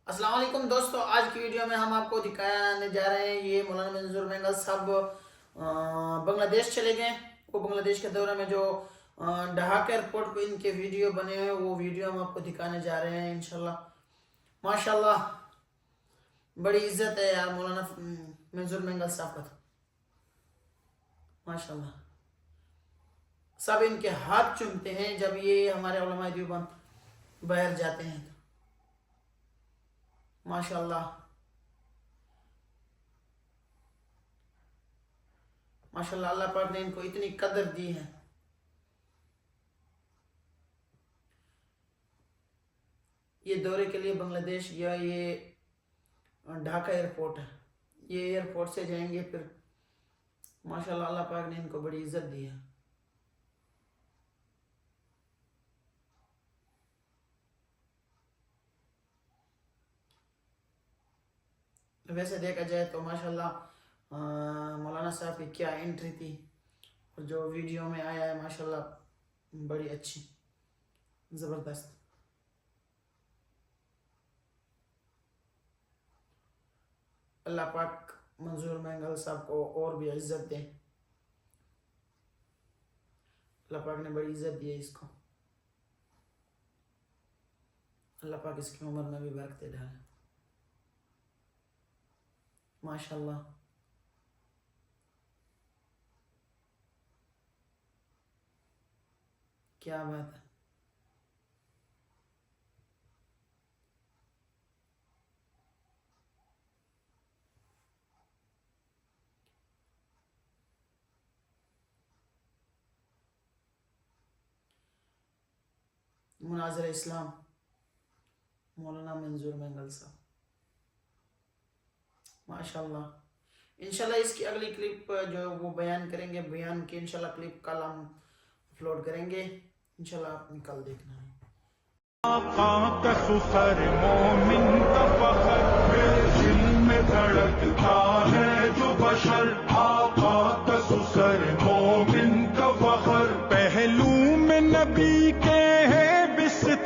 अस्सलाम वालेकुम दोस्तों, आज की वीडियो में हम आपको दिखाने जा रहे हैं ये मौलाना मंजूर बेंगल साहब बांग्लादेश चले गए। वो बांग्लादेश के दौरे में जो ढाका एयरपोर्ट पे इनके वीडियो बने हुए वो वीडियो हम आपको दिखाने जा रहे हैं इंशाल्लाह। माशाल्लाह बड़ी इज्जत है यार मौलाना मंजूर बेंगल साहब का। माशाल्लाह सब इनके हाथ चूमते हैं जब ये हमारे उलमा देवबंद बाहर जाते हैं। माशाल्लाह माशाल्लाह अल्लाह पाक ने इनको इतनी कदर दी है। ये दौरे के लिए बांग्लादेश या ये ढाका एयरपोर्ट है, ये एयरपोर्ट से जाएंगे फिर माशाल्लाह अल्लाह पाक ने इनको बड़ी इज्जत दी है। वैसे देखा जाए तो माशाल्लाह मौलाना साहब की क्या एंट्री थी और जो वीडियो में आया है माशाल्लाह बड़ी अच्छी ज़बरदस्त। अल्लाह पाक मंजूर बेंगल साहब को और भी इज्जत दे। अल्लाह पाक ने बड़ी इज्जत दी है इसको। अल्लाह पाक इसकी उम्र में भी बरकत डाले। माशाल्लाह क्या बात है। मुनाज़िर इस्लाम मौलाना मंजूर बेंगल साहब माशाल्लाह। इंशाल्लाह इसकी अगली क्लिप जो वो बयान करेंगे, बयान की इंशाल्लाह क्लिप कल हम अपलोड करेंगे। इंशाल्लाह आपने कल देखना है। मोमिन का फखर मेरे दिल में धड़कता है जो बशर आका का सुसर